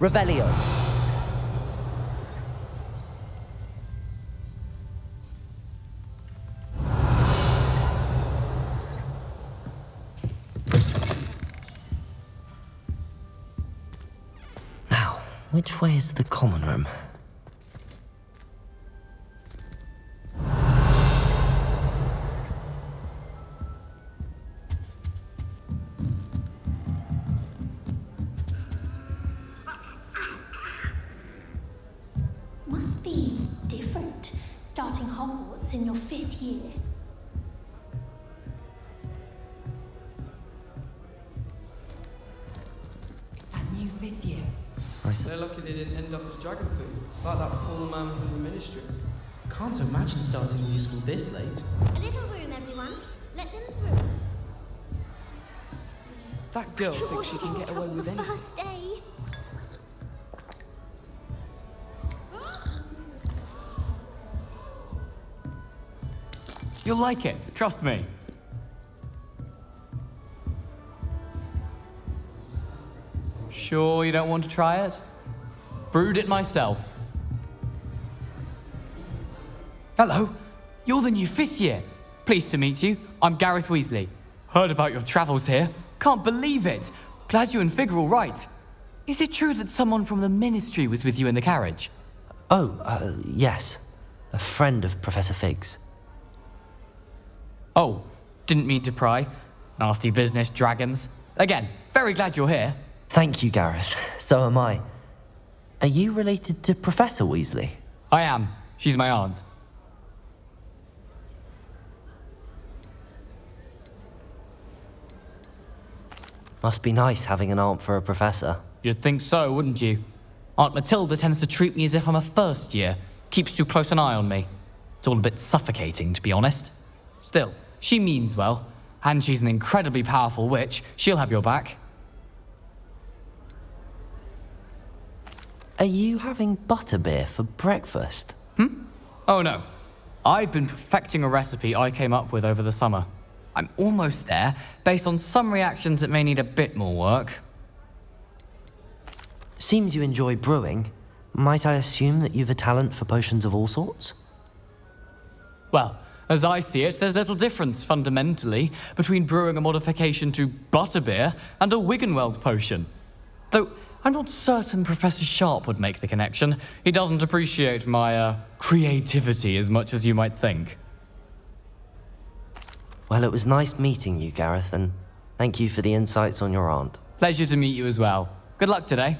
Revelio. Now, which way is the common room? Must be different, starting Hogwarts in your 5th year. It's that new 5th year. They're lucky they didn't end up as dragon food, like that poor man from the ministry. Can't imagine starting new school this late. A little room, everyone. Let them through. That girl thinks she can get away with anything. First day. You'll like it, trust me. Sure you don't want to try it? Brewed it myself. Hello, you're the new 5th year. Pleased to meet you. I'm Gareth Weasley. Heard about your travels here. Can't believe it. Glad you and Fig are all right. Is it true that someone from the Ministry was with you in the carriage? Oh, yes. A friend of Professor Fig's. Oh, didn't mean to pry. Nasty business, dragons. Again, very glad you're here. Thank you, Gareth. So am I. Are you related to Professor Weasley? I am. She's my aunt. Must be nice having an aunt for a professor. You'd think so, wouldn't you? Aunt Matilda tends to treat me as if I'm a first year. Keeps too close an eye on me. It's all a bit suffocating, to be honest. Still, she means well, and she's an incredibly powerful witch. She'll have your back. Are you having butterbeer for breakfast? Oh no. I've been perfecting a recipe I came up with over the summer. I'm almost there, based on some reactions that may need a bit more work. Seems you enjoy brewing. Might I assume that you've a talent for potions of all sorts? Well, as I see it, there's little difference, fundamentally, between brewing a modification to butterbeer and a Wiggenweld potion. Though, I'm not certain Professor Sharp would make the connection. He doesn't appreciate my, creativity as much as you might think. Well, it was nice meeting you, Gareth, and thank you for the insights on your aunt. Pleasure to meet you as well. Good luck today.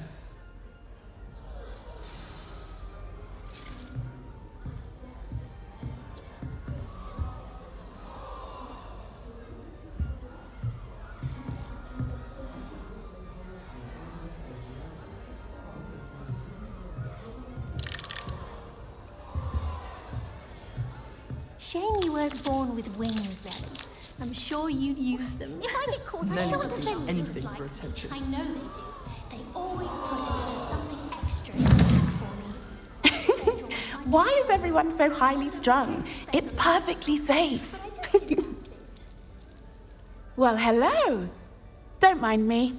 Shame you weren't born with wings then. I'm sure you'd use them. If I get caught, I Nelly shan't would do defend you. anything Like, for attention. I know they did. They always put a bit of something extra in the for me. Why is everyone so highly strung? It's perfectly safe. Well, hello. Don't mind me.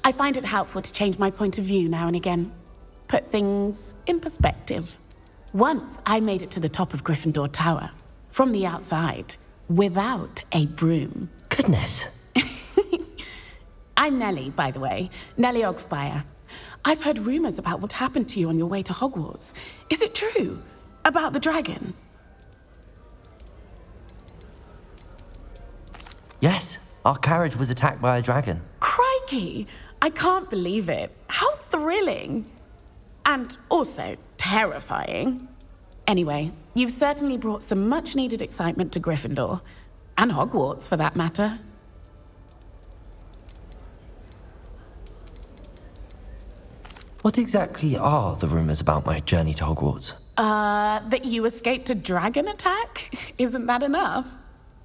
I find it helpful to change my point of view now and again. Put things in perspective. Once I made it to the top of Gryffindor Tower, from the outside, without a broom. Goodness. I'm Nellie, by the way. Nellie Ogspire. I've heard rumors about what happened to you on your way to Hogwarts. Is it true? About the dragon? Yes, our carriage was attacked by a dragon. Crikey! I can't believe it. How thrilling! And also terrifying. Anyway, you've certainly brought some much-needed excitement to Gryffindor. And Hogwarts, for that matter. What exactly are the rumors about my journey to Hogwarts? That you escaped a dragon attack? Isn't that enough?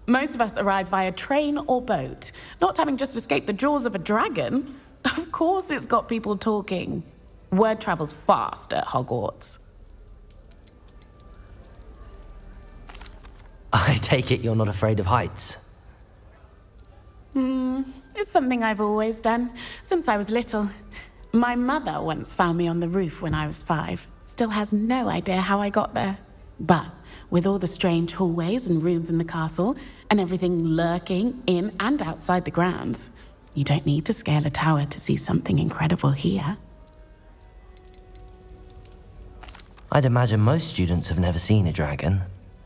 Most of us arrive via train or boat, not having just escaped the jaws of a dragon. Of course it's got people talking. Word travels fast at Hogwarts. I take it you're not afraid of heights. It's something I've always done, since I was little. My mother once found me on the roof when I was 5. Still has no idea how I got there. But with all the strange hallways and rooms in the castle, and everything lurking in and outside the grounds, you don't need to scale a tower to see something incredible here. I'd imagine most students have never seen a dragon.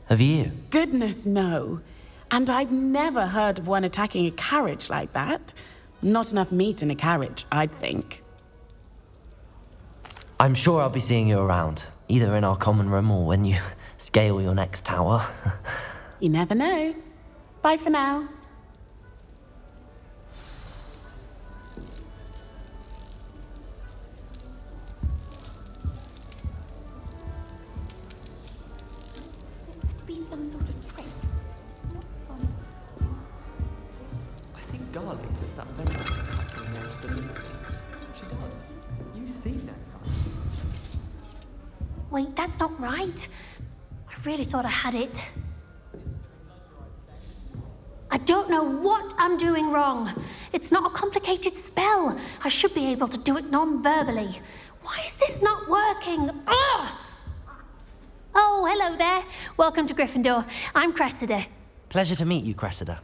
Have you? Goodness, no. And I've never heard of one attacking a carriage like that. Not enough meat in a carriage, I'd think. I'm sure I'll be seeing you around, either in our common room or when you scale your next tower. You never know. Bye for now. Be some sort of trick. Not fun. I think Garlic does that very spectacular nose deliberately. She does. You see next time. Wait, that's not right. I really thought I had it. I don't know what I'm doing wrong. It's not a complicated spell. I should be able to do it non-verbally. Why is this not working? Ugh! Oh, hello there. Welcome to Gryffindor. I'm Cressida. Pleasure to meet you, Cressida.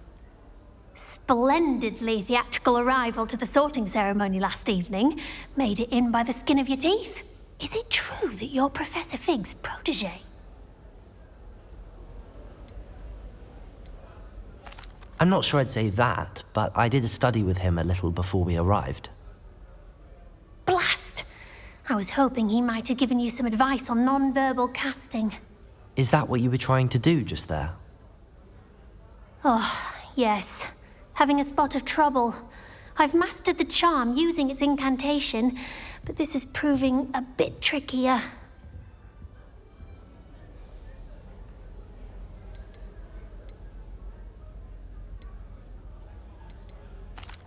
Splendidly theatrical arrival to the sorting ceremony last evening. Made it in by the skin of your teeth. Is it true that you're Professor Fig's protege? I'm not sure I'd say that, but I did a study with him a little before we arrived. Blast! I was hoping he might have given you some advice on non-verbal casting. Is that what you were trying to do just there? Oh, yes. Having a spot of trouble. I've mastered the charm using its incantation, but this is proving a bit trickier.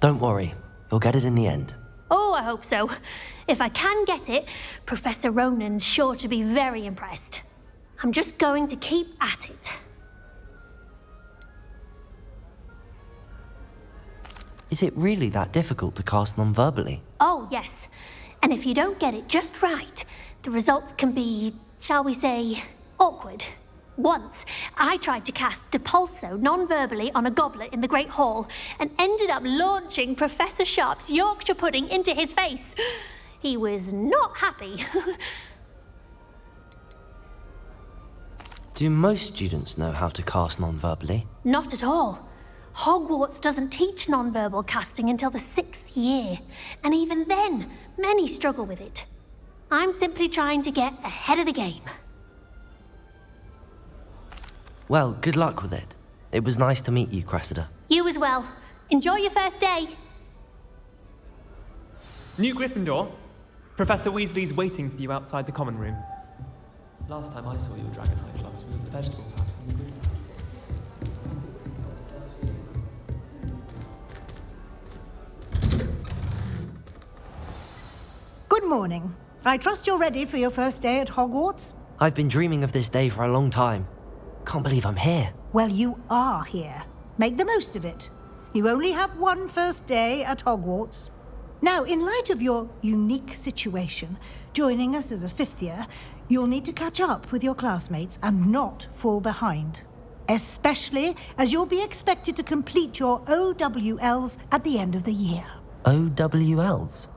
Don't worry, you'll get it in the end. Oh, I hope so. If I can get it, Professor Ronan's sure to be very impressed. I'm just going to keep at it. Is it really that difficult to cast non-verbally? Oh, yes. And if you don't get it just right, the results can be, shall we say, awkward. Once, I tried to cast Depulso non-verbally on a goblet in the Great Hall and ended up launching Professor Sharp's Yorkshire pudding into his face. He was not happy. Do most students know how to cast non-verbally? Not at all. Hogwarts doesn't teach non-verbal casting until the 6th year, and even then, many struggle with it. I'm simply trying to get ahead of the game. Well, good luck with it. It was nice to meet you, Cressida. You as well. Enjoy your first day. New Gryffindor. Professor Weasley's waiting for you outside the common room. Last time I saw your dragonfly gloves was at the vegetable patch in the green. Good morning. I trust you're ready for your first day at Hogwarts? I've been dreaming of this day for a long time. Can't believe I'm here. Well, you are here. Make the most of it. You only have one first day at Hogwarts. Now, in light of your unique situation, joining us as a 5th year, you'll need to catch up with your classmates and not fall behind. Especially as you'll be expected to complete your OWLs at the end of the year. OWLs?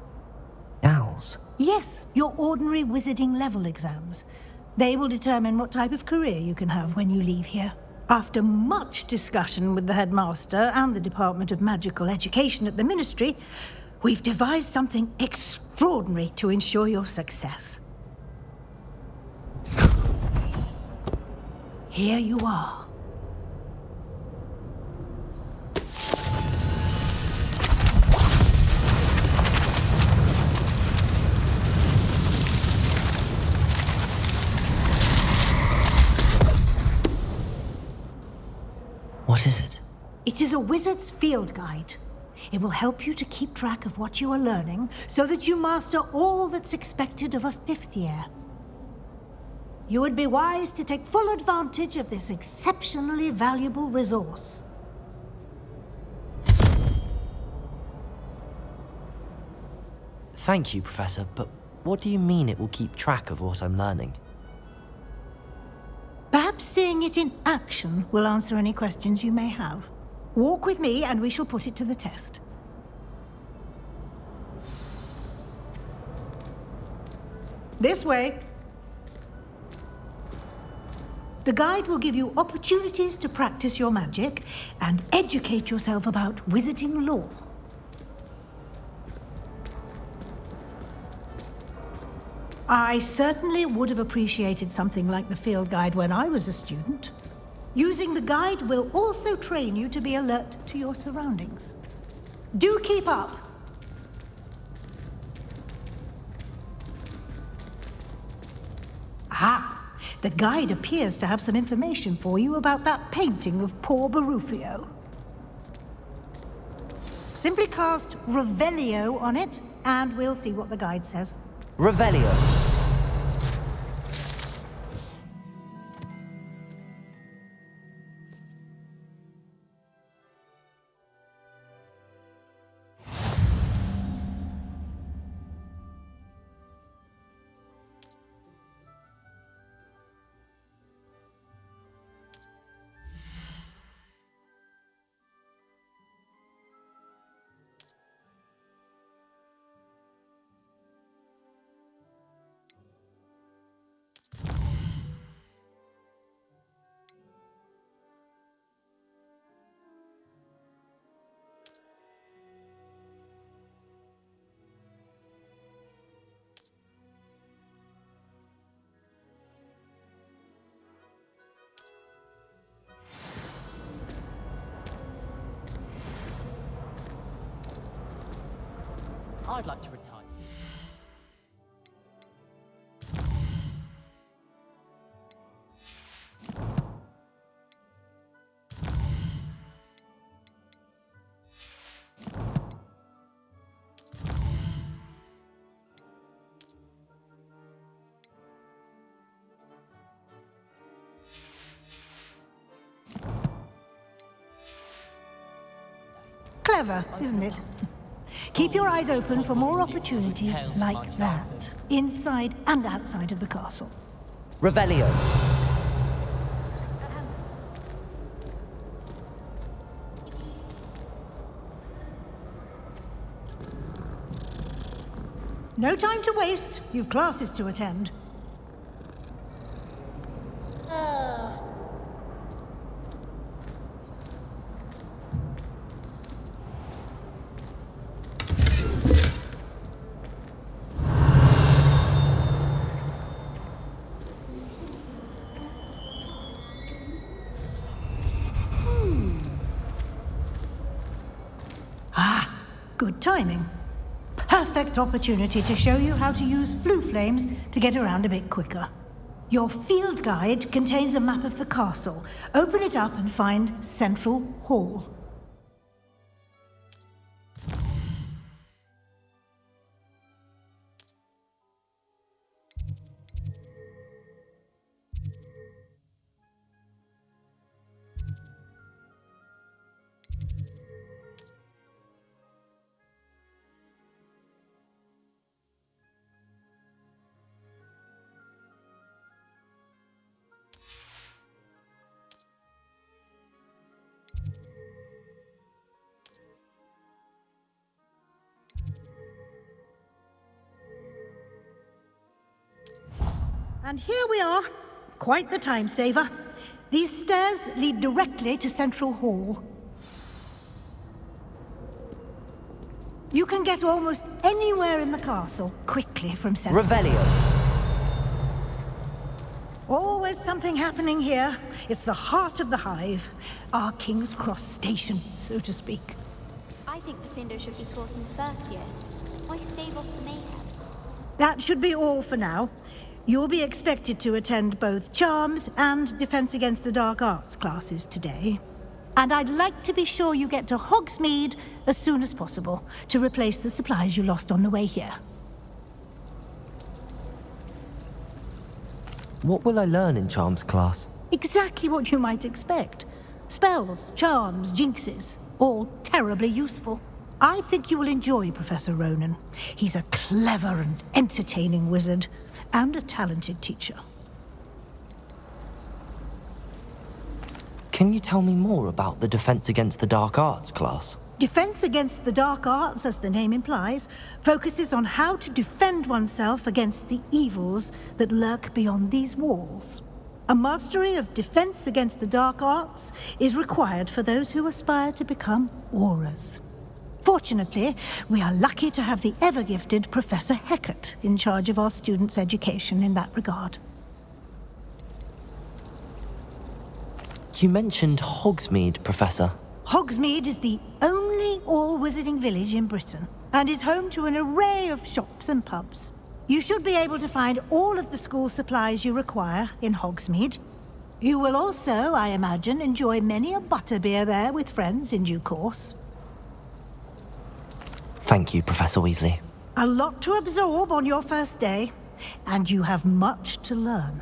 Owls? Yes, your ordinary wizarding level exams. They will determine what type of career you can have when you leave here. After much discussion with the headmaster and the Department of Magical Education at the Ministry, we've devised something extraordinary to ensure your success. Here you are. What is it? It is a wizard's field guide. It will help you to keep track of what you are learning so that you master all that's expected of a 5th year. You would be wise to take full advantage of this exceptionally valuable resource. Thank you, Professor, but what do you mean it will keep track of what I'm learning? Perhaps seeing it in action will answer any questions you may have. Walk with me and we shall put it to the test. This way. The guide will give you opportunities to practice your magic and educate yourself about wizarding lore. I certainly would have appreciated something like the field guide when I was a student. Using the guide will also train you to be alert to your surroundings. Do keep up! Ah, the guide appears to have some information for you about that painting of poor Barufio. Simply cast Revelio on it, and we'll see what the guide says. Revelio. I'd like to retire. Clever, isn't it? Keep your eyes open for more opportunities like that, inside and outside of the castle. Revelio. No time to waste. You've classes to attend. Good timing. Perfect opportunity to show you how to use flue flames to get around a bit quicker. Your field guide contains a map of the castle. Open it up and find Central Hall. And here we are. Quite the time saver. These stairs lead directly to Central Hall. You can get almost anywhere in the castle quickly from Central. Revelio. Always something happening here. It's the heart of the hive. Our King's Cross station, so to speak. I think Defendo should be taught in the first year. Why stave off the mayhem? That should be all for now. You'll be expected to attend both Charms and Defense Against the Dark Arts classes today. And I'd like to be sure you get to Hogsmeade as soon as possible to replace the supplies you lost on the way here. What will I learn in Charms class? Exactly what you might expect. Spells, charms, jinxes, all terribly useful. I think you will enjoy Professor Ronan. He's a clever and entertaining wizard, and a talented teacher. Can you tell me more about the Defense Against the Dark Arts class? Defense Against the Dark Arts, as the name implies, focuses on how to defend oneself against the evils that lurk beyond these walls. A mastery of Defense Against the Dark Arts is required for those who aspire to become auras. Fortunately, we are lucky to have the ever-gifted Professor Heckert in charge of our students' education in that regard. You mentioned Hogsmeade, Professor. Hogsmeade is the only all-wizarding village in Britain, and is home to an array of shops and pubs. You should be able to find all of the school supplies you require in Hogsmeade. You will also, I imagine, enjoy many a butterbeer there with friends in due course. Thank you, Professor Weasley. A lot to absorb on your first day, and you have much to learn.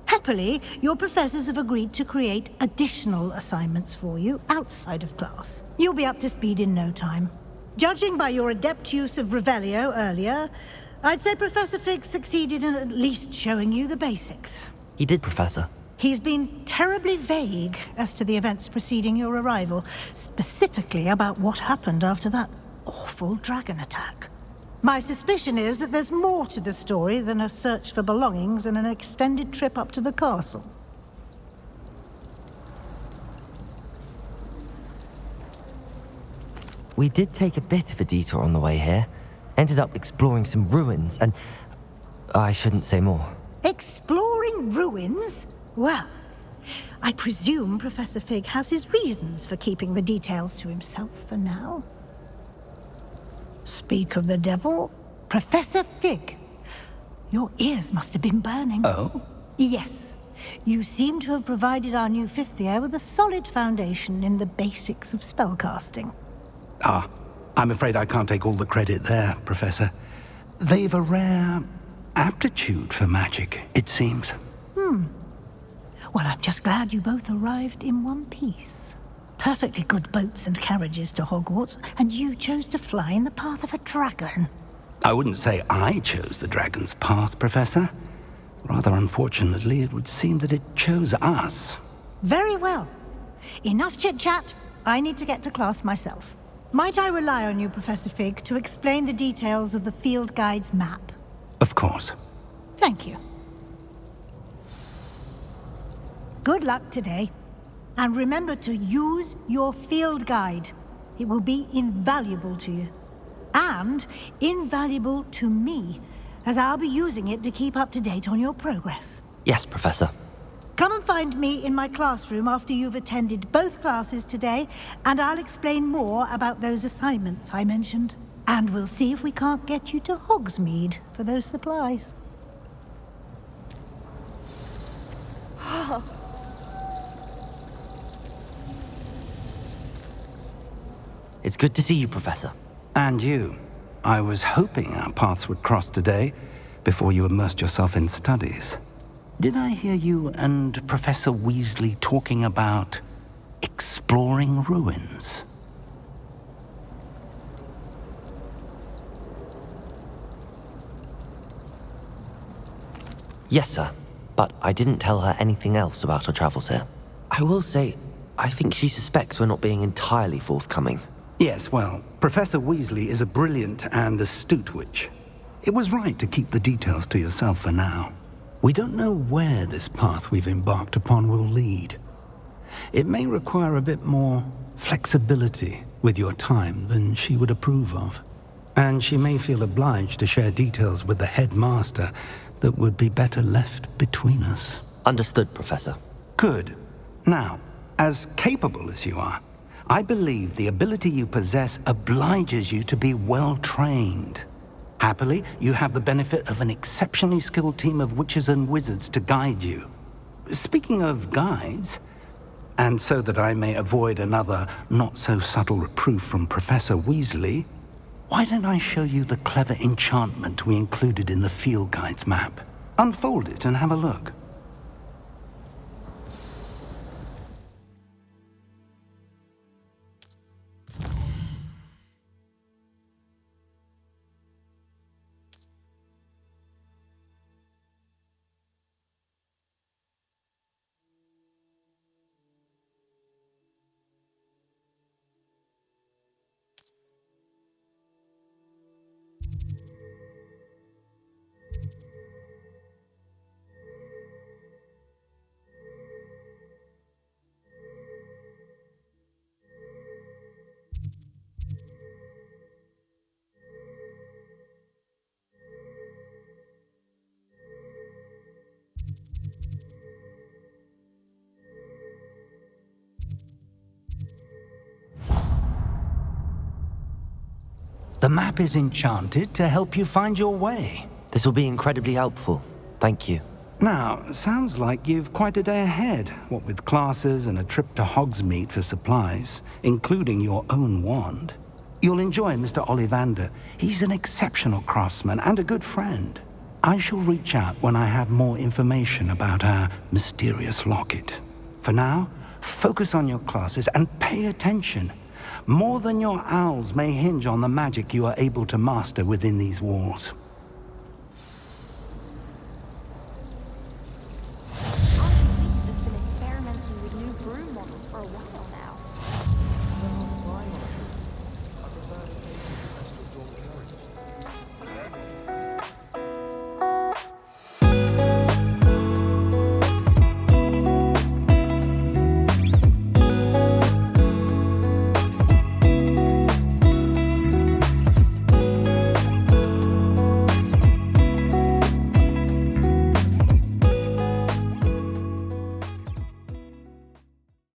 Happily, your professors have agreed to create additional assignments for you outside of class. You'll be up to speed in no time. Judging by your adept use of Revelio earlier, I'd say Professor Fig succeeded in at least showing you the basics. He did, Professor. He's been terribly vague as to the events preceding your arrival, specifically about what happened after that awful dragon attack. My suspicion is that there's more to the story than a search for belongings and an extended trip up to the castle. We did take a bit of a detour on the way here. Ended up exploring some ruins and... I shouldn't say more. Exploring ruins? Well, I presume Professor Fig has his reasons for keeping the details to himself for now. Speak of the devil, Professor Fig. Your ears must have been burning. Oh? Yes. You seem to have provided our new fifth year with a solid foundation in the basics of spellcasting. Ah, I'm afraid I can't take all the credit there, Professor. They've a rare aptitude for magic, it seems. Well, I'm just glad you both arrived in one piece. Perfectly good boats and carriages to Hogwarts, and you chose to fly in the path of a dragon. I wouldn't say I chose the dragon's path, Professor. Rather unfortunately, it would seem that it chose us. Very well. Enough chit-chat. I need to get to class myself. Might I rely on you, Professor Fig, to explain the details of the field guide's map? Of course. Thank you. Good luck today. And remember to use your field guide. It will be invaluable to you. And invaluable to me, as I'll be using it to keep up to date on your progress. Yes, Professor. Come and find me in my classroom after you've attended both classes today, and I'll explain more about those assignments I mentioned. And we'll see if we can't get you to Hogsmeade for those supplies. It's good to see you, Professor. And you. I was hoping our paths would cross today, before you immersed yourself in studies. Did I hear you and Professor Weasley talking about exploring ruins? Yes, sir. But I didn't tell her anything else about our travels here. I will say, I think she suspects we're not being entirely forthcoming. Yes, well, Professor Weasley is a brilliant and astute witch. It was right to keep the details to yourself for now. We don't know where this path we've embarked upon will lead. It may require a bit more flexibility with your time than she would approve of. And she may feel obliged to share details with the headmaster that would be better left between us. Understood, Professor. Good. Now, as capable as you are, I believe the ability you possess obliges you to be well-trained. Happily, you have the benefit of an exceptionally skilled team of witches and wizards to guide you. Speaking of guides, and so that I may avoid another not-so-subtle reproof from Professor Weasley, why don't I show you the clever enchantment we included in the field guide's map? Unfold it and have a look. map is enchanted to help you find your way. This will be incredibly helpful. Thank you. Now, sounds like you've quite a day ahead, what with classes and a trip to Hogsmeade for supplies, including your own wand. You'll enjoy Mr. Ollivander. He's an exceptional craftsman and a good friend. I shall reach out when I have more information about our mysterious locket. For now, focus on your classes and pay attention. More than your owls may hinge on the magic you are able to master within these walls. Our has been experimenting with new broom models for a while